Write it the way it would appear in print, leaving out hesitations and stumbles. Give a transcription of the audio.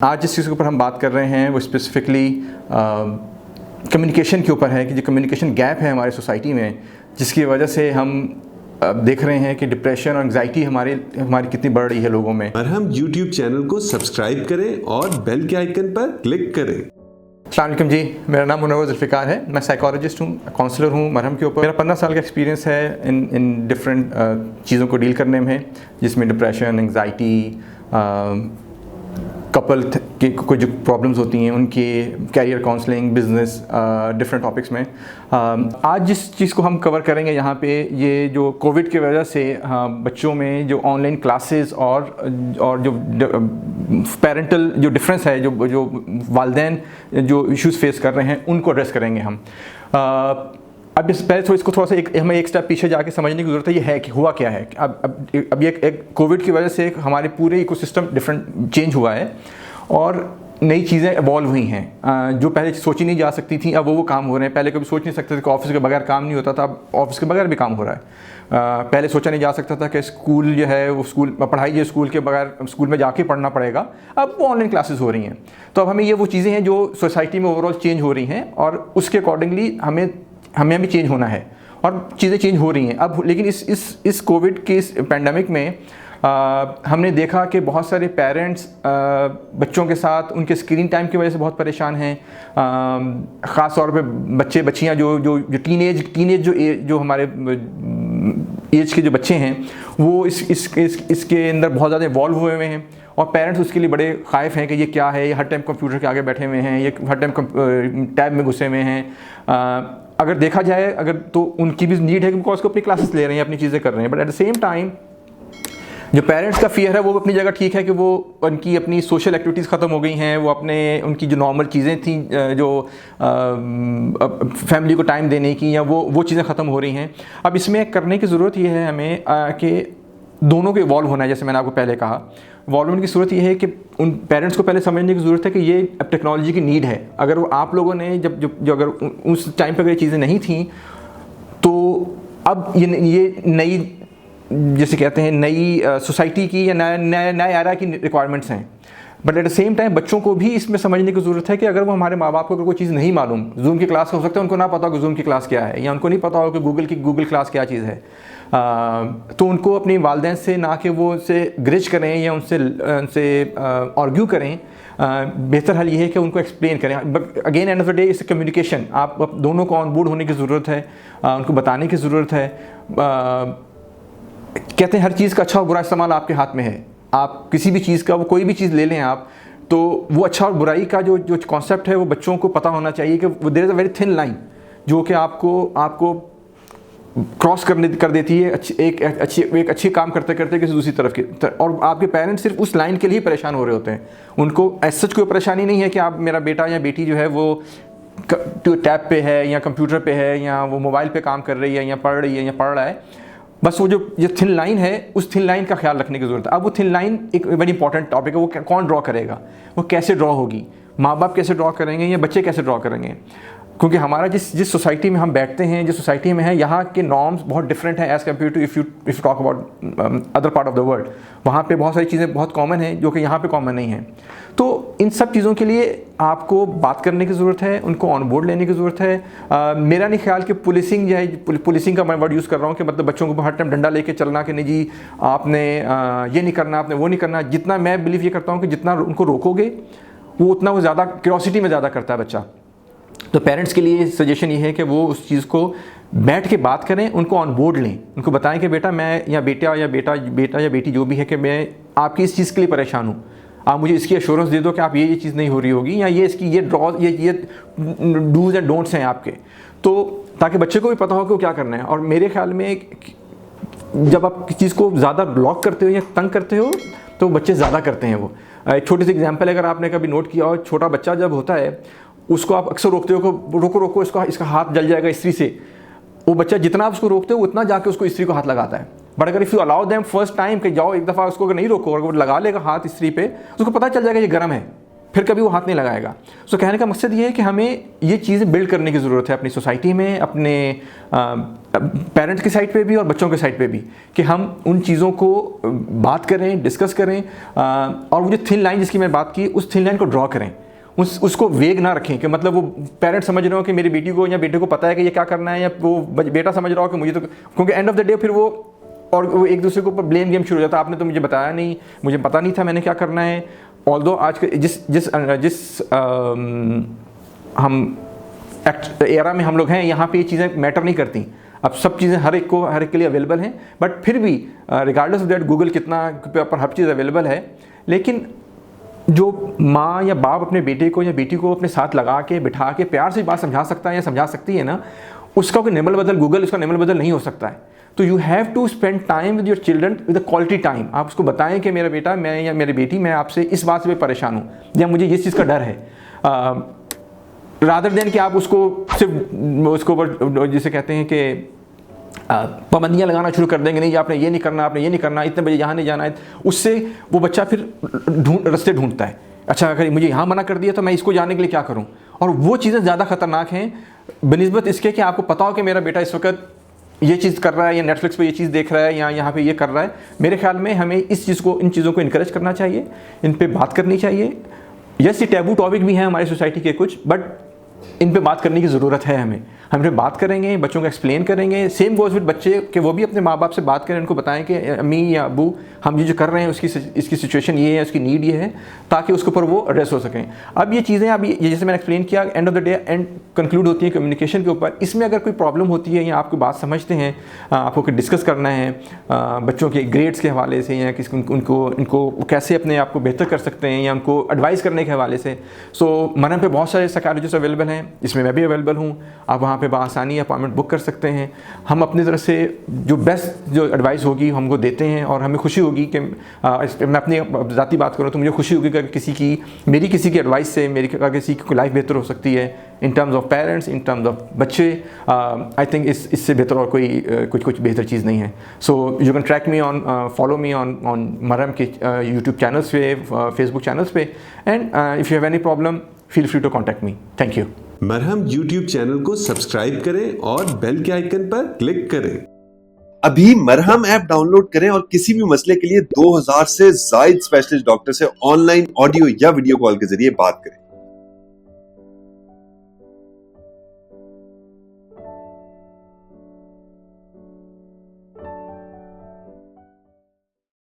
आज जिस चीज़ के ऊपर हम बात कर रहे हैं वो स्पेसिफिकली कम्युनिकेशन के ऊपर है कि जो कम्युनिकेशन गैप है हमारे सोसाइटी में, जिसकी वजह से हम देख रहे हैं कि डिप्रेशन और एंग्जाइटी हमारी कितनी बढ़ रही है लोगों में। मरहम YouTube चैनल को सब्सक्राइब करें और बेल के आइकन पर क्लिक करें। अस्सलाम वालेकुम जी, मेरा नाम मुनव्वर ज़ुल्फ़िकार है। मैं साइकोलॉजिस्ट हूँ, काउंसलर हूँ मरहम के ऊपर। मेरा 15 साल का एक्सपीरियंस है इन डिफरेंट चीज़ों को डील करने में, जिसमें डिप्रेशन, एंग्जाइटी, कपल की कोई जो प्रॉब्लम्स होती हैं उनके, career counselling, business, different topics में। आज जिस चीज़ को हम कवर करेंगे यहाँ पे, ये जो कोविड की वजह से बच्चों में जो ऑनलाइन क्लासेस और जो पेरेंटल जो डिफरेंस है, जो वालिदैन जो इश्यूज़ फेस कर रहे हैं, उनको एड्रेस करेंगे हम। अब इस पहले तो इसको थोड़ा सा हमें एक स्टेप पीछे जाके समझने की ज़रूरत है, ये है कि हुआ क्या है। अब ये एक कोविड की वजह से हमारे पूरे इकोसिस्टम डिफरेंट चेंज हुआ है और नई चीज़ें इवॉल्व हुई हैं जो पहले सोची नहीं जा सकती थी। अब वो काम हो रहे हैं। पहले कभी सोच नहीं सकते थे कि ऑफिस के बगैर काम नहीं होता था, अब ऑफिस के बगैर भी काम हो रहा है। पहले सोचा नहीं जा सकता था कि स्कूल जो है वो पढ़ाई जो स्कूल के बगैर स्कूल में जाके पढ़ना पड़ेगा, अब वो ऑनलाइन क्लासेस हो रही हैं। तो अब हमें ये वो चीज़ें हैं जो सोसाइटी में ओवरऑल चेंज हो रही हैं और उसके अकॉर्डिंगली हमें भी चेंज होना है और चीज़ें चेंज हो रही हैं अब। लेकिन इस कोविड के इस पेंडेमिक में हमने देखा कि बहुत सारे पेरेंट्स बच्चों के साथ उनके स्क्रीन टाइम की वजह से बहुत परेशान हैं। ख़ास तौर पे बच्चियाँ जो टीनेज जो हमारे एज के जो बच्चे हैं, वो इसके अंदर बहुत ज़्यादा इवॉल्व हुए हैं और पेरेंट्स उसके लिए बड़े ख़ाइफ हैं कि ये क्या है, ये हर टाइम कंप्यूटर के आगे बैठे हुए हैं, ये हर टाइम टैब में घुसे हुए हैं। अगर देखा जाए तो उनकी भी नीड है कि बिकॉज को अपनी क्लासेस ले रहे हैं, अपनी चीज़ें कर रहे हैं, but at the same time जो पेरेंट्स का फियर है वो अपनी जगह ठीक है कि वो उनकी अपनी सोशल एक्टिविटीज़ ख़त्म हो गई हैं, वो उनकी जो नॉर्मल चीज़ें थी जो फैमिली को टाइम देने की, या वो चीज़ें ख़त्म हो रही हैं। अब इसमें करने की ज़रूरत ये है हमें कि दोनों को इवॉल्व होना है। जैसे मैंने आपको पहले कहा, इवॉल्व होने की ज़रूरत ये है कि उन पेरेंट्स को पहले समझने की ज़रूरत है कि ये अब टेक्नोलॉजी की नीड है। अगर वो आप लोगों ने जो अगर उस टाइम पर अगर ये चीज़ें नहीं थी, तो अब ये नई, जैसे कहते हैं, नई सोसाइटी की या नए एरा की रिक्वायरमेंट्स हैं। But at the same time बच्चों को भी इसमें समझने की ज़रूरत है कि अगर वो हमारे माँ बाप को अगर कोई चीज़ नहीं मालूम, जूम की क्लास हो सकता है उनको ना पता हो कि जूम की क्लास क्या है, या उनको नहीं पता हो कि गूगल क्लास क्या चीज़ है, तो उनको अपने वालिदैन से ना कि वो उनसे ग्रिज करें या उनसे आर्ग्यू करें। बेहतर हल ये है कि उनको एक्सप्लेन करें। But again end of the day इस कम्युनिकेशन, आप दोनों को ऑन बोर्ड होने की ज़रूरत है, उनको बताने की ज़रूरत है। कहते हैं हर चीज़ का अच्छा और बुरा इस्तेमाल आपके हाथ में है। आप किसी भी चीज़ का, वो कोई भी चीज़ ले लें आप, तो वो अच्छा और बुराई का जो कॉन्सेप्ट है वो बच्चों को पता होना चाहिए कि there is a very thin line जो कि आपको क्रॉस कर देती है एक अच्छे काम करते करते किसी दूसरी तरफ की। और आपके पेरेंट्स सिर्फ उस लाइन के लिए परेशान हो रहे होते हैं। उनको ऐसा कोई परेशानी नहीं है कि आप, मेरा बेटा या बेटी जो है वो टैब पे है या कंप्यूटर पे है या वो मोबाइल पे काम कर रही है या पढ़ रही है या पढ़ रहा है। बस वो जो थिन लाइन है, उस थिन लाइन का ख्याल रखने की ज़रूरत है। अब वो थिन लाइन एक वेरी इंपॉर्टेंट टॉपिक है। वो कौन ड्रॉ करेगा, वो कैसे ड्रॉ होगी, माँ बाप कैसे ड्रॉ करेंगे या बच्चे कैसे ड्रॉ करेंगे? क्योंकि हमारा जिस सोसाइटी में हम बैठते हैं, जिस सोसाइटी में है, यहाँ के नॉर्म्स बहुत डिफरेंट हैं as compare to if you talk about other part of the world. वहाँ पे बहुत सारी चीज़ें बहुत कॉमन हैं जो कि यहाँ पे कॉमन नहीं हैं। तो इन सब चीज़ों के लिए आपको बात करने की ज़रूरत है, उनको ऑन बोर्ड लेने की ज़रूरत है। मेरा नहीं ख्याल कि पुलिसिंग जो है, पुलिसिंग का मैं वर्ड यूज़ कर रहा हूँ कि मतलब बच्चों को हर टाइम डंडा लेके चलना कि नहीं जी आपने ये नहीं करना, आपने वो नहीं करना। जितना मैं बिलीव ये करता हूँ कि जितना उनको रोकोगे उतना वो ज़्यादा क्यूरियोसिटी में ज़्यादा करता है बच्चा। तो पेरेंट्स के लिए सजेशन ये है कि वो उस चीज़ को बैठ के बात करें, उनको ऑन बोर्ड लें, उनको बताएं कि बेटा मैं, या बेटा या बेटी जो भी है, कि मैं आपकी इस चीज़ के लिए परेशान हूँ, आप मुझे इसकी एश्योरेंस दे दो कि आप ये चीज़ नहीं हो रही होगी, या ये डूज एंड डोंट्स हैं आपके, तो ताकि बच्चे को भी पता हो कि वो क्या करना है। और मेरे ख्याल में जब आप किसी चीज़ को ज़्यादा ब्लॉक करते हो या तंग करते हो तो बच्चे ज़्यादा करते हैं। वो एक छोटी सी एग्जाम्पल, अगर आपने कभी नोट किया हो, छोटा बच्चा जब होता है उसको आप अक्सर रोकते हो कि रोको इसका हाथ जल जाएगा इस्त्री से। वो बच्चा जितना आप उसको रोकते हो उतना जाके उसको इस्त्री को हाथ लगाता है। बट अगर if you allow them first time कि जाओ एक दफ़ा, उसको अगर नहीं रोको और वो लगा लेगा हाथ इस्त्री पे, उसको पता चल जाएगा ये गर्म है, फिर कभी वो हाथ नहीं लगाएगा। सो कहने का मकसद ये है कि हमें ये चीज़ें बिल्ड करने की ज़रूरत है अपनी सोसाइटी में, अपने पेरेंट्स की साइड पे भी और बच्चों के साइड पे भी, कि हम उन चीज़ों को बात करें, डिस्कस करें, और वो जो थिन लाइन जिसकी मैं बात की, उस थिन लाइन को ड्रॉ करें, उसको वेग ना रखें कि मतलब वो पेरेंट्स समझ रहे हो कि मेरी बेटी को या बेटे को पता है कि ये क्या करना है, या वो बेटा समझ रहा हो कि मुझे तो, क्योंकि एंड ऑफ द डे फिर वो वो एक दूसरे के ऊपर ब्लेम गेम शुरू हो जाता है, आपने तो मुझे बताया नहीं, मुझे पता नहीं था मैंने क्या करना है। ऑल्दो आज के जिस हम एरा में हम लोग हैं, यहाँ पे ये चीज़ें मैटर नहीं करती। अब सब चीज़ें हर एक के लिए अवेलेबल हैं, बट फिर भी रिगार्डलेस ऑफ दैट गूगल कितना पर हर चीज़ अवेलेबल है, लेकिन जो माँ या बाप अपने बेटे को या बेटी को अपने साथ लगा के बिठा के प्यार से बात समझा सकता है या समझा सकती है ना, उसका कोई निमल बदल गूगल उसका निमल बदल नहीं हो सकता है। तो you have to spend time with your children with a quality time. आप उसको बताएं कि मेरा बेटा, मैं या मेरी बेटी, मैं आपसे इस बात से परेशान हूँ या मुझे इस चीज़ का डर है, रादर देन कि आप उसको सिर्फ उसको जिसे कहते हैं कि पाबंदियाँ लगाना शुरू कर देंगे, नहीं आपने ये नहीं करना, आपने ये नहीं करना, इतने बजे यहाँ नहीं जाना है। उससे वो बच्चा फिर रास्ते ढूंढता है, अच्छा अगर मुझे यहाँ मना कर दिया तो मैं इसको जाने के लिए क्या करूँ। और वो चीज़ें ज़्यादा खतरनाक हैं बनिस्बत इसके कि आपको पता हो कि मेरा बेटा इस वक्त ये चीज़ कर रहा है या नेटफ्लिक्स पे ये चीज़ देख रहा है या यहाँ पे ये कर रहा है। मेरे ख्याल में हमें इन चीज़ों को इनकरेज करना चाहिए, इन पे बात करनी चाहिए। यस, ये टैबू टॉपिक भी हैं हमारी सोसाइटी के कुछ, बट इन पे बात करने की ज़रूरत है हमें। हम पे बात करेंगे, बच्चों को एक्सप्लेन करेंगे। सेम गोज़ विद बच्चे कि वो भी अपने माँ बाप से बात करें, उनको बताएं कि अम्मी या अबू हम ये जो कर रहे हैं इसकी सिचुएशन ये है, उसकी नीड ये है, ताकि उसके ऊपर वो एड्रेस हो सकें। अब ये चीज़ें अब ये जैसे मैंने एक्सप्लेन किया, end of the day and conclude होती है कम्युनिकेशन के ऊपर। इसमें अगर कोई प्रॉब्लम होती है या आपको बात समझते हैं, आपको कुछ डिस्कस करना है बच्चों के ग्रेड्स के हवाले से या किसी उनको कैसे अपने आप को बेहतर कर सकते हैं या उनको एडवाइस करने के हवाले से, सो मरहम पे बहुत सारे साइकोलॉजिस्ट अवेलेबल हैं, इसमें मैं भी अवेलेबल हूँ। आप वहाँ पे बआसानी अपॉइंटमेंट बुक कर सकते हैं। हम अपनी तरफ से जो बेस्ट जो एडवाइस होगी हमको देते हैं, और हमें खुशी होगी कि मैं अपनी ज़ाती बात करूँ तो मुझे खुशी होगी कि मेरी किसी की एडवाइस से मेरी किसी की लाइफ बेहतर हो सकती है, in terms of parents, in terms of बच्चे। आई थिंक इससे बेहतर और कोई कुछ बेहतर चीज़ नहीं है। So you can track me on, follow me on Marham के यूट्यूब चैनल्स पे, फेसबुक चैनल्स पे, and if you have any problem feel free to contact me. Thank you. Marham YouTube channel को सब्सक्राइब करें और बेल के आइकन पर click करें। अभी मरहम ऐप डाउनलोड करें और किसी भी मसले के लिए 2000 से ज्यादा स्पेशलिस्ट डॉक्टर से ऑनलाइन ऑडियो या वीडियो कॉल के जरिए बात करें।